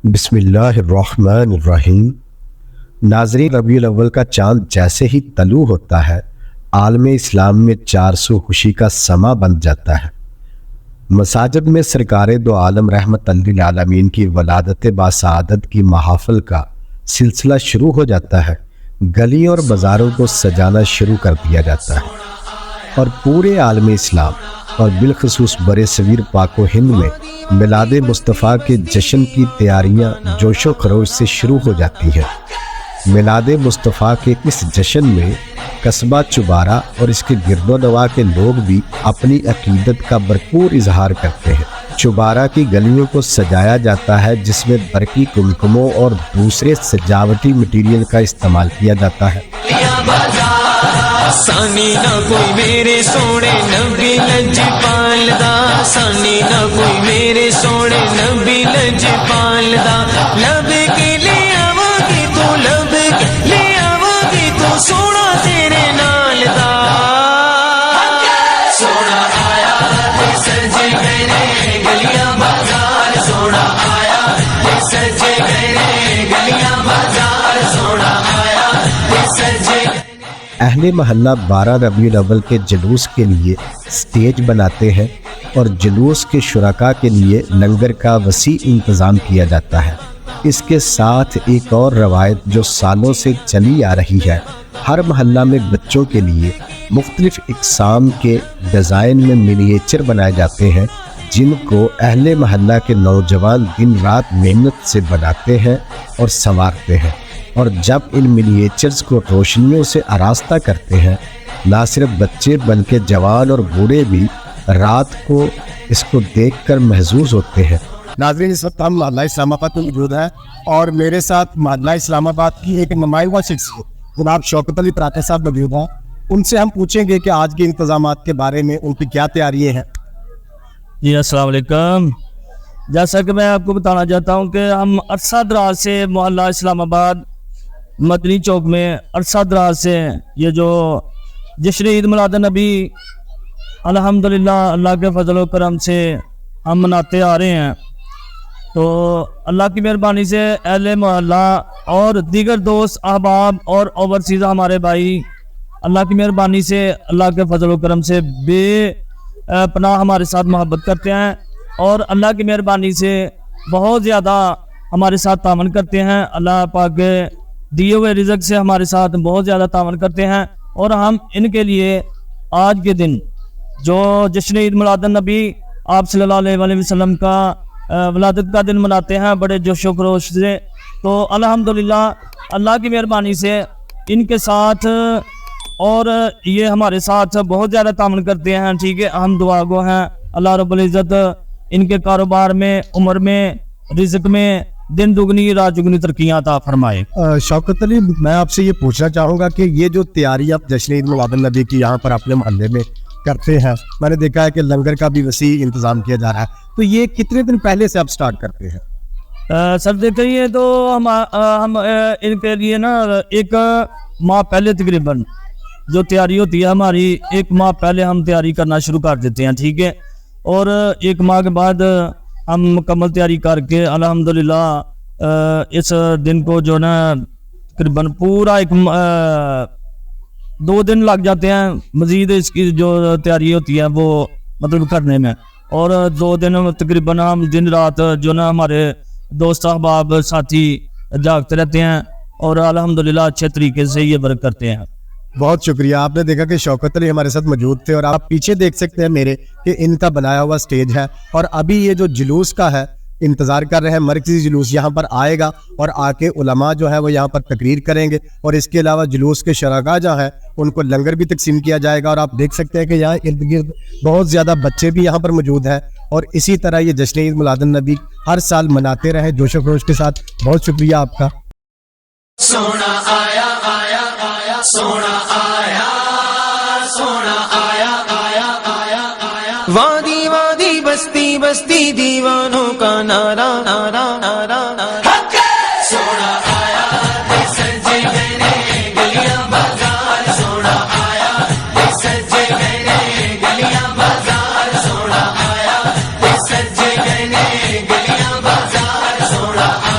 بسم اللہ الرحمن الرحیم۔ ناظرین، ربیع الاول کا چاند جیسے ہی طلوع ہوتا ہے عالم اسلام میں 400 خوشی کا سما بن جاتا ہے۔ مساجد میں سرکار دو عالم رحمت للعالمین کی ولادت باسعادت کی محافل کا سلسلہ شروع ہو جاتا ہے۔ گلیوں اور بازاروں کو سجانا شروع کر دیا جاتا ہے اور پورے عالم اسلام اور بالخصوص برِ صغیر پاک و ہند میں میلاد مصطفیٰ کے جشن کی تیاریاں جوش و خروش سے شروع ہو جاتی ہیں۔ میلاد مصطفیٰ کے اس جشن میں قصبہ چبارہ اور اس کے گرد و نواح کے لوگ بھی اپنی عقیدت کا بھرپور اظہار کرتے ہیں۔ چبارہ کی گلیوں کو سجایا جاتا ہے جس میں برقی کمکموں اور دوسرے سجاوٹی مٹیریل کا استعمال کیا جاتا ہے۔ سانی نہ کوئی میرے سونے نبی لجپال دا، سانی نہ کوئی میرے سونے نبی لجپال دا، لب کے لے آواں تو لب کے لے آواں تو سونا تیرے نال دا، سونا آیا تے سجے گئے گلیاں بازار، سونا آیا تے سجے گئے گلیاں بازار، سونا آیا تے سجے۔ اہل محلہ 12 ربیع الاول کے جلوس کے لیے سٹیج بناتے ہیں اور جلوس کے شرکاء کے لیے لنگر کا وسیع انتظام کیا جاتا ہے۔ اس کے ساتھ ایک اور روایت جو سالوں سے چلی آ رہی ہے، ہر محلہ میں بچوں کے لیے مختلف اقسام کے ڈیزائن میں منییچر بنائے جاتے ہیں جن کو اہل محلہ کے نوجوان دن رات محنت سے بناتے ہیں اور سنوارتے ہیں، اور جب ان منییچرز کو روشنیوں سے آراستہ کرتے ہیں، نہ صرف بچے بلکہ جوان اور بوڑھے بھی رات کو اس کو دیکھ کر محظوظ ہوتے ہیں۔ ناظرین، اس وقت ہم محلہ اسلام آباد میں موجود ہیں اور میرے ساتھ محلہ اسلام آباد کی ایک نمائندہ شخصیت جناب شوکت علی پراٹھے صاحب موجود ہیں۔ ان سے ہم پوچھیں گے کہ آج کے انتظامات کے بارے میں ان کی کیا تیاریاں ہیں۔ جی السلام علیکم۔ جیسا کہ میں آپ کو بتانا چاہتا ہوں کہ ہم عرصہ دراز سے محلہ اسلام آباد مدنی چوک میں عرصہ دراز سے یہ جو جشن عید میلاد النبی الحمدللہ اللہ کے فضل و کرم سے ہم مناتے آ رہے ہیں، تو اللہ کی مہربانی سے اہل محلہ اور دیگر دوست احباب اور اوورسیز ہمارے بھائی اللہ کی مہربانی سے اللہ کے فضل و کرم سے بے پناہ ہمارے ساتھ محبت کرتے ہیں اور اللہ کی مہربانی سے بہت زیادہ ہمارے ساتھ تعاون کرتے ہیں۔ اللہ پاک کے دیے ہوئے رزق سے ہمارے ساتھ بہت زیادہ تعاون کرتے ہیں، اور ہم ان کے لیے آج کے دن جو جشن عید میلاد النبی آپ صلی اللہ علیہ وسلم کا ولادت کا دن مناتے ہیں بڑے جوش و خروش سے، تو الحمدللہ اللہ کی مہربانی سے ان کے ساتھ اور یہ ہمارے ساتھ بہت زیادہ تعاون کرتے ہیں۔ ٹھیک ہے، ہم دعا گو ہیں اللہ رب العزت ان کے کاروبار میں، عمر میں، رزق میں دن دگنی رات دگنی ترقیاں عطا فرمائے۔ شوکت علی، میں آپ سے یہ پوچھنا چاہوں گا کہ یہ جو تیاری آپ جشن عید میلاد النبی کی یہاں پر اپنے محلے میں کرتے ہیں، میں نے دیکھا ہے کہ لنگر کا بھی وسیع انتظام کیا جا رہا ہے، تو یہ کتنے دن پہلے سے آپ سٹارٹ کرتے ہیں؟ سر دیکھیں، یہ تو ہم ان کے لیے نا ایک ماہ پہلے تقریباً جو تیاری ہوتی ہے ہماری، ایک ماہ پہلے ہم تیاری کرنا شروع کر دیتے ہیں۔ ٹھیک ہے، اور ایک ماہ کے بعد ہم مکمل تیاری کر کے الحمدللہ اس دن کو جو نا تقریباً پورا 2 دن لگ جاتے ہیں مزید اس کی جو تیاری ہوتی ہے وہ مطلب کرنے میں، اور 2 دن تقریباً ہم دن رات جو نا ہمارے دوست احباب ساتھی جاگتے رہتے ہیں اور الحمدللہ اچھے طریقے سے یہ ورک کرتے ہیں۔ بہت شکریہ۔ آپ نے دیکھا کہ شوکت علی ہمارے ساتھ موجود تھے، اور آپ پیچھے دیکھ سکتے ہیں میرے کہ ان کا بنایا ہوا سٹیج ہے، اور ابھی یہ جو جلوس کا ہے انتظار کر رہے ہیں، مرکزی جلوس یہاں پر آئے گا اور آ کے علماء جو ہے وہ یہاں پر تقریر کریں گے، اور اس کے علاوہ جلوس کے شرکاء جو ہیں ان کو لنگر بھی تقسیم کیا جائے گا، اور آپ دیکھ سکتے ہیں کہ یہاں ارد گرد بہت زیادہ بچے بھی یہاں پر موجود ہیں، اور اسی طرح یہ جشن عید میلاد النبی ہر سال مناتے رہے جوش و خروش کے ساتھ۔ بہت شکریہ آپ کا۔ سونا آیا آیا آیا، سونا آیا، سونا آیا آیا آیا آیا، وادی وادی بستی بستی دیوانوں کا نعرہ نعرہ نعرہ نعرہ، سونا آیا تے سجے گئے گلیاں بازار، سونا آیا تے سجے گئے گلیاں بازار، سونا آیا تے سجے گئے گلیاں بازار، سونا آیا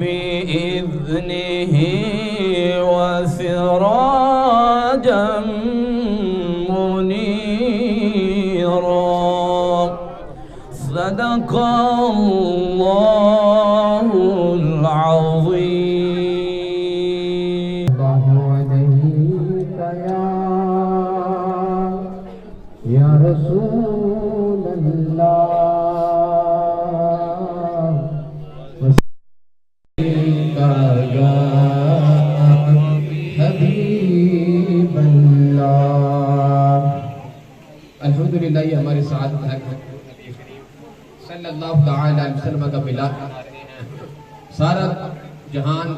بإذنه وسراجا صدق الله العظيم. یا رسول اللہ حبیب اللہ. الحمدللہ یہ ہماری سعادت ہے صلی اللہ تعالی علیہ وسلم کا ملاد. سارا جہان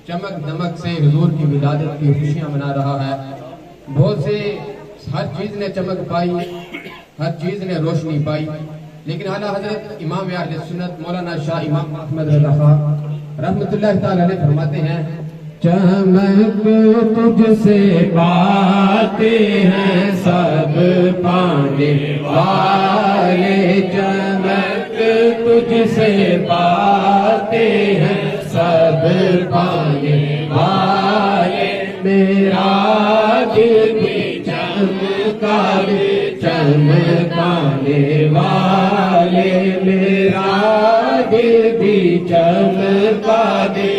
چمک دمک سے حضور کی ولادت کی خوشیاں منا رہا ہے. بہت سے ہر چیز نے چمک پائی, ہر چیز نے روشنی پائی, لیکن اعلیٰ حضرت امام اہل سنت مولانا شاہ امام احمد رضا خان رحمۃ اللہ تعالی علیہ فرماتے ہیں چمک تجھ سے پاتے ہیں سب پانے والے, چمک تجھ سے پاتے ہیں سب پانے والے, میرا دل بھی چمکانے والے, میرا دل بھی چمکانے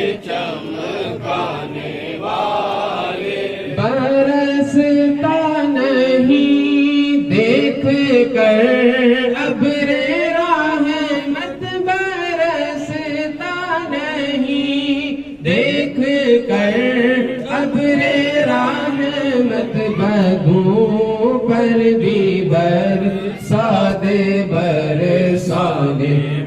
والے. برستا نہیں دیکھ کر ابر رحمت, برستا نہیں دیکھ کر ابر رحمت, بدوں پر بھی برسانے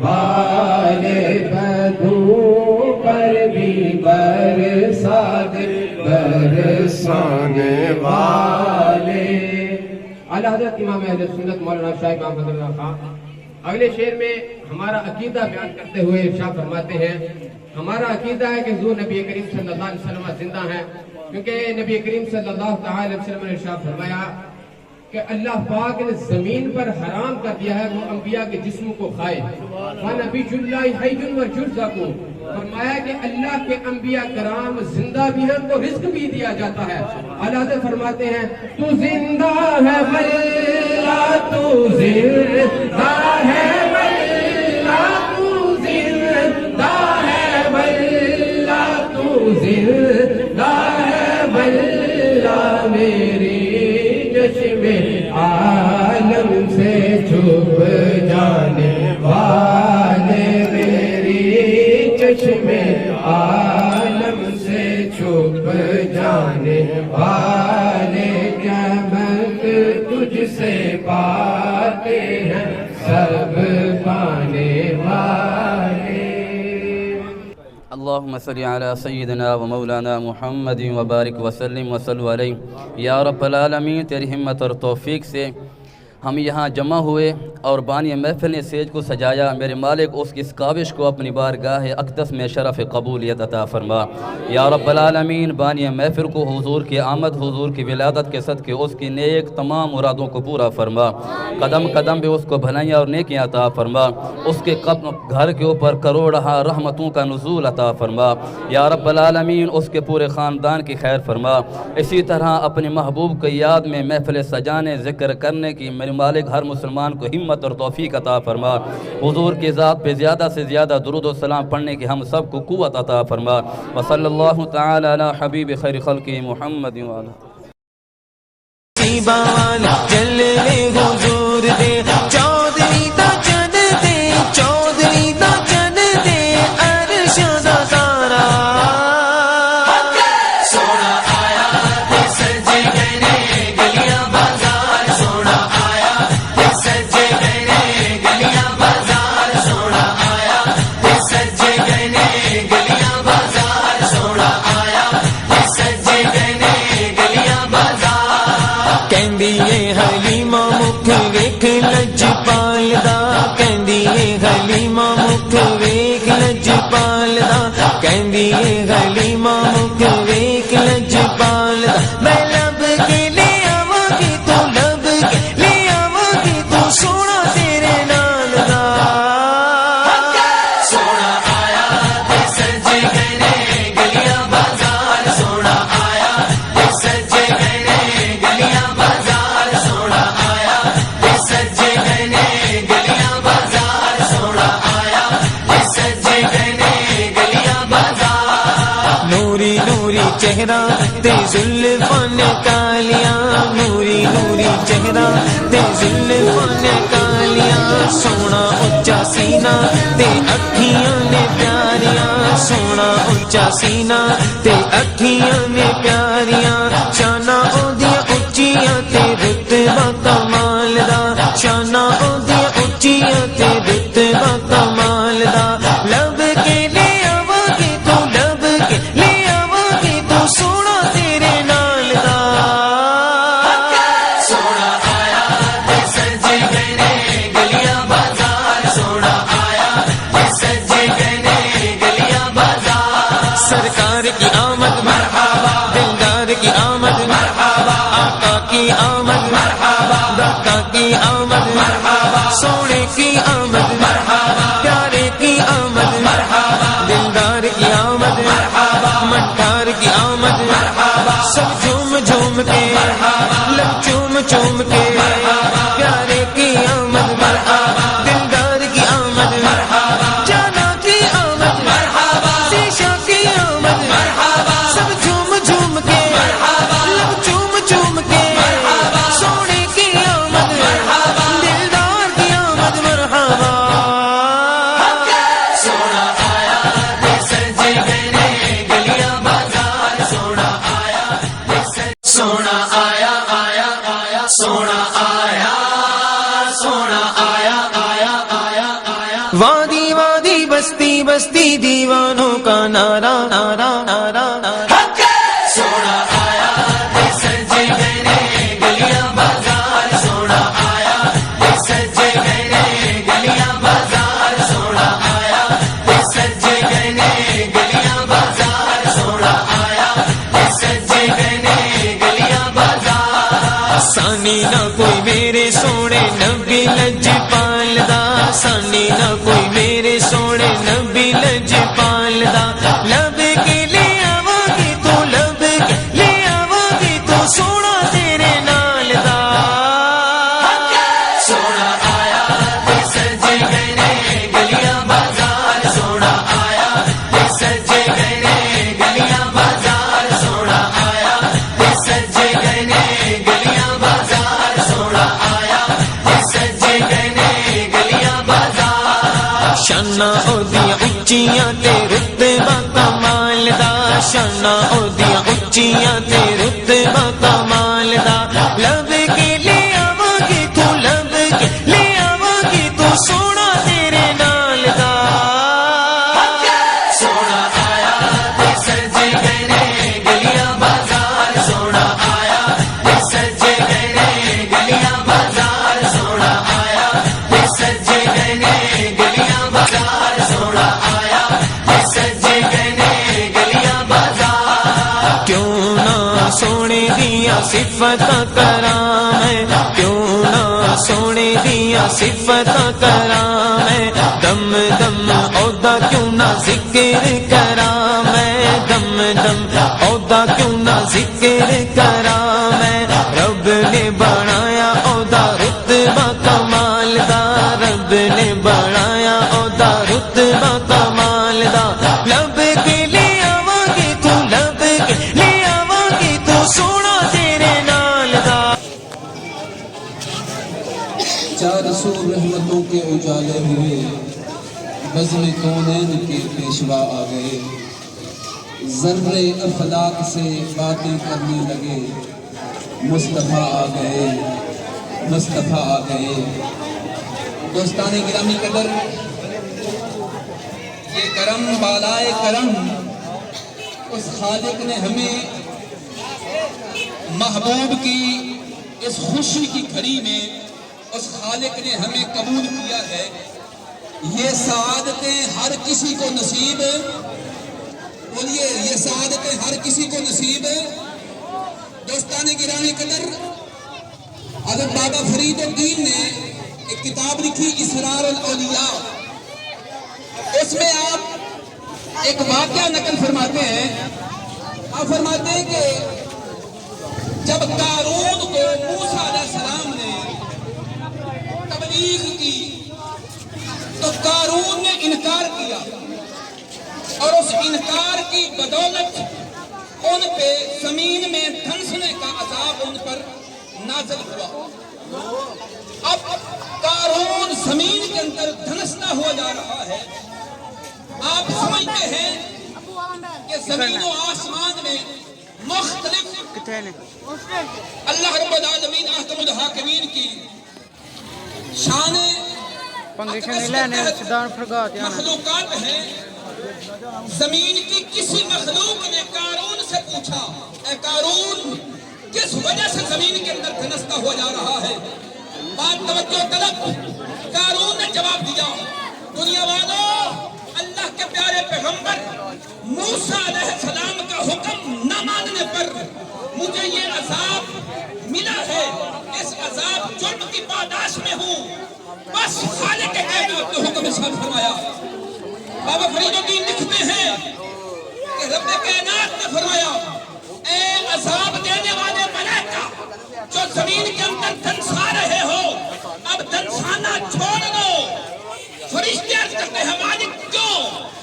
والے, بدوں پر بھی برسانے والے. اعلیٰ حضرت امام اہل سنت مولانا شاہ امام حضرت خان اگلے شعر میں ہمارا عقیدہ بیان کرتے ہوئے ارشاد فرماتے ہیں ہمارا عقیدہ ہے کہ حضور نبی کریم صلی اللہ علیہ وسلم زندہ ہیں, کیونکہ نبی کریم صلی اللہ علیہ وسلم نے ارشاد فرمایا کہ اللہ پاک نے زمین پر حرام کر دیا ہے وہ انبیاء کے جسم کو کھائے. وَنَبِيُّ اللَّهِ حَيٌّ وَيُرْزَقُ, فرمایا کہ اللہ کے انبیاء کرام زندہ بھی ہیں تو رزق بھی دیا جاتا ہے. اللہ فرماتے ہیں تو زندہ ہے واللہ, تو زندہ ہے واللہ, تو زندہ ہے واللہ, تو زندہ ہے واللہ, میری چشم عالم سے چھپ جانے والے, میری چشم عالم سے چھپ جانے والے, چمک تجھ سے پاتے ہیں سب پانے والے. اللهم صل على سيدنا ومولانا محمد وبارک وسلم وصلوا علیہ. یا رب العالمین, تیری ہمت اور توفیق سے ہم یہاں جمع ہوئے اور بانی محفل نے سیج کو سجایا. میرے مالک اس کی اس کاوش کو اپنی بارگاہ اقدس میں شرف قبولیت عطا فرما. یا رب العالمین, بانی محفل کو حضور کی آمد, حضور کی ولادت کے صدقے اس کی نیک تمام مرادوں کو پورا فرما. قدم قدم پہ اس کو بھلائیاں اور نیکیاں عطا فرما. اس کے گھر کے اوپر کروڑہ رحمتوں کا نزول عطا فرما. یا رب العالمین, اس کے پورے خاندان کی خیر فرما. اسی طرح اپنے محبوب کی یاد میں محفل سجانے, ذکر کرنے کی میرے مالک ہر مسلمان کو ہمت اور توفیق عطا فرما. حضور کی ذات پہ زیادہ سے زیادہ درود و سلام پڑھنے کی ہم سب کو قوت عطا فرما. وصلی اللہ تعالی علی حبیب خیر خلق محمد وعلی چلے حضور دے چودھری دا چن دے, چودھری دا چن دے عرش دا تارا سونا آیا تے سجے گئے گلیاں بازار, سونا آیا تے سجے گئے گلیاں بازار, سونا آیا تے سجے گئے گلیاں بازار, سونا آیا تے سجے گئے گلیاں بازار. کہندی اے حلیمہ مکھ ویکھ لجپال دا, کہندی اے حلیمہ مکھ ویکھ لجپال دا, کہندی اے حلیمہ مکھ ویکھ لجپال دا. میں لب کے لے آواں گی تو لب کے لے آواں گی تو سونا تیرے نال دا. سونا آیا تے سجے گئے گلیاں بازار, سونا آیا تے سجے گئے گلیاں بازار, سونا چہرہ تے زلفاں نے کالیاں نوری نوری چہرہ تے زلفاں نے کالیاں سونا اچا سینہ تے اکھیاں نے پیاریاں سونا اچا سینہ تے اکھیاں نے پیاریاں شاناں اودیاں اچیاں تے رتبہ کمال دا شاناں اودیاں اچیاں تے رتبہ کمال دا لب کے لے آواں گے تو لب کے لے آواں گے تو سونا تیرے نال دا سونا آیا تے سج گئے نے گلیاں بازار سونا آیا تے سج گئے نے گلیاں بازار سرکار کی آمد مرحبا دلدار کی آمد مرحبا آقا کی آمد مرحبا داتا کی آمد مرحبا سونے کی آمد مرحبا پیارے کی آمد مرحبا دلدار کی آمد مرحبا منٹار کی آمد مرحبا سب جھوم جھوم کے لب چوم چوم کے پیارے کی آمد مرحبا دلدار کی آمد مرحبا جانا کی آمد مرحبا شیشہ کی آمد مرحبا سب جھوم جھوم کے لب چوم چوم کے سونے کی آمد مرحبا دلدار کی آمد مرحبا سونا آیا تے سج گئے نے گلیاں بازار سونا آیا تے سونا آیا آیا آیا سونا آیا سونا آیا آیا آیا آیا وادی وادی بستی بستی دیوانوں کا نعرہ نعرہ نعرہ نعرہ سونا آیا تے سج گئے نے گلیاں بازار سونا آیا تے سج گئے نے گلیاں بازار سونا آیا تے سج گئے نے گلیاں بازار سونا آیا تے سج گئے نے گلیاں بازار سانی نہ کوئی میرے سونے نبی لجپال دا سانی نہ کوئی میرے سونے نبی لجپال دا لب کے لے آواں گے تو لب کے لے آواں گے تو سونا تیرے نال دا سونا آیا تے سج گئے نے گلیاں بازار سونا آیا تے سج گئے نے گلیاں بازار سونا آیا تے سج گئے نے گلیاں بازار سونا آیا تے سج گئے نے گلیاں بازار شاناں اودیاں اچیاں تے رتبہ کمال دا شاناں اودیاں اچیاں تے رتبہ کمال دا لب کے لے آواں گے تو لب کے لے آواں گے تو سونا تیرے نال دا سونا آیا تے سج گئے نے گلیاں بازار سونا آیا تے سج گئے نے گلیاں بازار سونا آیا تے سج گئے نے گلیاں بازار سونا آیا تے سج گئے نے گلیاں بازار کیوں نہ سونے دیا صفتاں کرام ہے کیوں نہ سونے دیا صفتاں کرام ہے دم دم عہدہ کیوں نہ ذکر کرام ہے دم دم عہدہ کیوں نہ ذکر کرام ہے رب نے بنایا عہدہ رتبہ کمال دا رب نے بنایا عہدہ رتبہ کمال دا لب کے لے آواں گے تو لب کے لے آواں گے تو سونا تیرے نال دا چار سو رحمتوں کے اجالے ہوئے بزم کونین کے پیشوا آ گئے ذرے افلاک سے باتیں کرنے لگے مصطفیٰ آ گئے مصطفیٰ آ گئے دوستان گرامی قدر یہ کرم بالائے کرم اس خالق نے ہمیں محبوب کی اس خوشی کی گھڑی میں اس خالق نے ہمیں قبول کیا ہے یہ سعادتیں ہر کسی کو نصیب بولیے یہ سعادتیں ہر کسی کو نصیب دوستان گرامی قدر حضرت بابا فرید الدین نے ایک کتاب لکھی اسرار الاولیاء اس میں آپ ایک واقعہ نقل فرماتے ہیں آپ فرماتے ہیں کہ جب قارون کو موسیٰ علیہ السلام نے تبلیغ کی تو قارون نے انکار کیا اور اس انکار کی بدولت ان پہ زمین میں دھنسنے کا عذاب ان پر نازل ہوا. اب قارون زمین کے اندر دھنستا ہوا جا رہا ہے. آپ سمجھتے ہیں کہ زمین و آسمان میں مختلف اللہ رب العالمین احکم الحاکمین کی شان مخلوقات ہیں. زمین کی کسی مخلوق نے قارون سے پوچھا اے قارون کس وجہ سے زمین کے اندر دھنستا ہوا جا رہا ہے؟ بات توجہ طلب. قارون نے جواب دیا دنیا والوں اللہ کے پیارے پیغمبر موسیٰ علیہ السلام کا حکم نہ ماننے پر مجھے یہ عذاب ملا ہے. اس عذاب جرم کی پاداش میں ہوں. بس خالق کائنات نے حکم ارشاد فرمایا. بابا فرید الدین لکھتے ہیں کہ رب کائنات نے فرمایا اے عذاب دینے والے ملائکہ جو زمین کے اندر دھنسا رہے ہو اب دھنسانا چھوڑ دو. فرشتے عرض کرتے ہیں مالک کیوں؟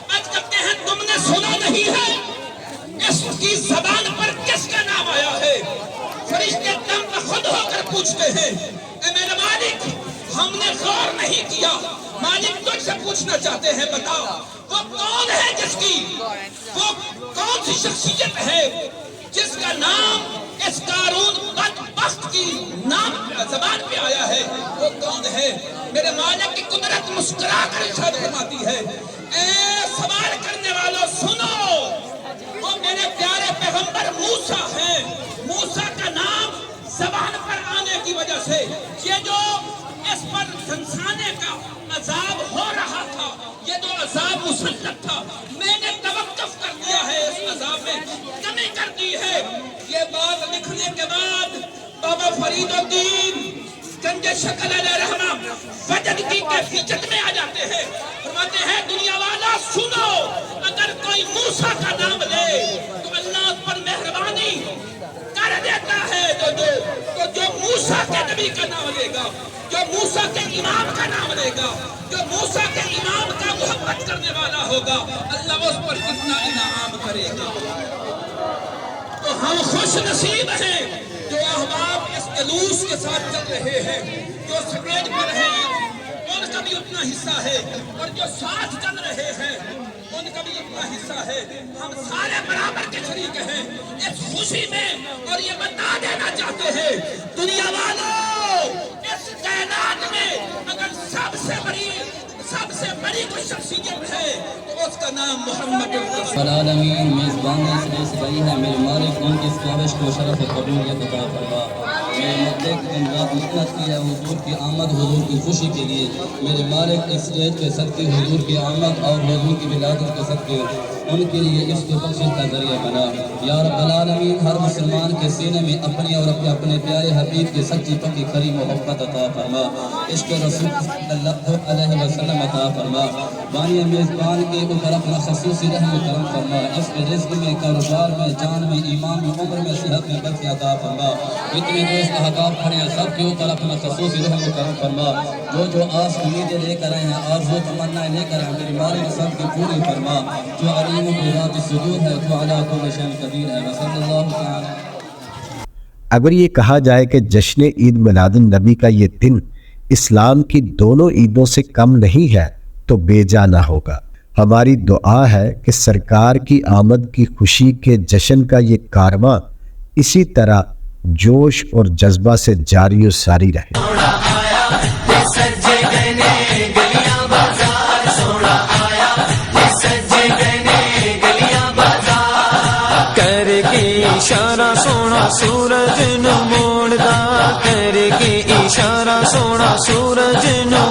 عرض کرتے ہیں تم نے سنا نہیں ہے اس کی زبان پر کس کا نام آیا ہے؟ فرشتے دم خود ہو کر پوچھتے ہیں اے میرے مالک ہم نے غور نہیں کیا. مالک تجھ سے پوچھنا چاہتے ہیں بتا وہ کون ہے جس کی وہ کون سی شخصیت ہے جس کا نام اس قارون بدبخت کی نام زبان پہ آیا ہے؟ وہ کون ہے؟ میرے مالک کی قدرت مسکرا کر ارشاد فرماتی ہے اے سوال کرنے والوں سنو وہ میرے پیارے پیغمبر موسیٰ ہیں. موسیٰ کا نام زبان پر آنے کی وجہ سے یہ جو اس پر دھنسانے کا عذاب ہو رہا تھا یہ جو عذاب مسلط تھا میں نے توقف کر دیا ہے. اس عذاب میں کمی کر دی ہے. یہ بات لکھنے کے بعد بابا فرید الدین گنج شکل علیہ رحمہ وجد کی کیفیت میں آ جاتے ہیں. فرماتے ہیں دنیا والا سنو اگر کوئی موسیٰ کا نام لے تو اللہ اس پر مہربانی کر دیتا ہے. جو موسیٰ کے نبی کا نام لے گا جو موسیٰ کے امام کا نام لے گا جو موسیٰ کے امام کا محبت کرنے والا ہوگا اللہ اس پر کتنا انعام کرے گا. تو ہم خوش نصیب ہیں جو احباب اس جلوس کے ساتھ چل رہے ہیں. جو سٹیج پر ہیں ان کا بھی اتنا حصہ ہے اور جو ساتھ چل رہے ہیں ان کا بھی اتنا حصہ ہے. ہم سارے برابر کے شریک ہیں اس خوشی میں. اور یہ بتا دینا چاہتے ہیں دنیا والوں اس کائنات میں اگر سب سے بڑی کوئی شخصیت ہے تو اس کا نام محمد العالمین میزبان اس بھائی ہے میرے مالک ان کی اس کاوش کو شرف قبولیت عطا فرما. میرے مدعے کی دن رات محنت کی ہے حضور کی آمد حضور کی خوشی کے لیے. میرے مالک اس اسٹیج پہ سب کی حضور کی آمد اور حضور کی ولادت کے سب کے ان کے لیے اس کے بخشش کا ذریعہ بنا. یا رب العالمین ہر مسلمان کے سینے میں اپنی اور اپنے پیارے حبیب کی سچی پکی کھری محبت عطا فرما. عشق رسول صلی اللہ علیہ وسلم عطا فرما. بانی میزبان کے اوپر اپنا خصوصی رحم کرم فرما. اس کے رزق میں کاروبار میں جان میں ایمان میں عمر میں صحت میں برکت عطا فرما. اتنے دوست احباب کھڑے ہیں سب کے اوپر اپنا خصوصی رحم کرم فرما. جو آس امیدیں لے کر آئے ہیں آرزو تمنائیں لے کر آئے میری مالک سب کی پوری فرما. جو علیم بذات الصدور ہے تو علی کل شیء قدیر ہے. وصلی اللہ تعالی. اگر یہ کہا جائے کہ جشن عید میلاد النبی کا یہ دن اسلام کی دونوں عیدوں سے کم نہیں ہے تو بے جا نہ ہوگا. ہماری دعا ہے کہ سرکار کی آمد کی خوشی کے جشن کا یہ کارواں اسی طرح جوش اور جذبہ سے جاری و ساری رہے. اشارہ سونا سورج نو موڑدا کر کے اشارہ سونا سورج نو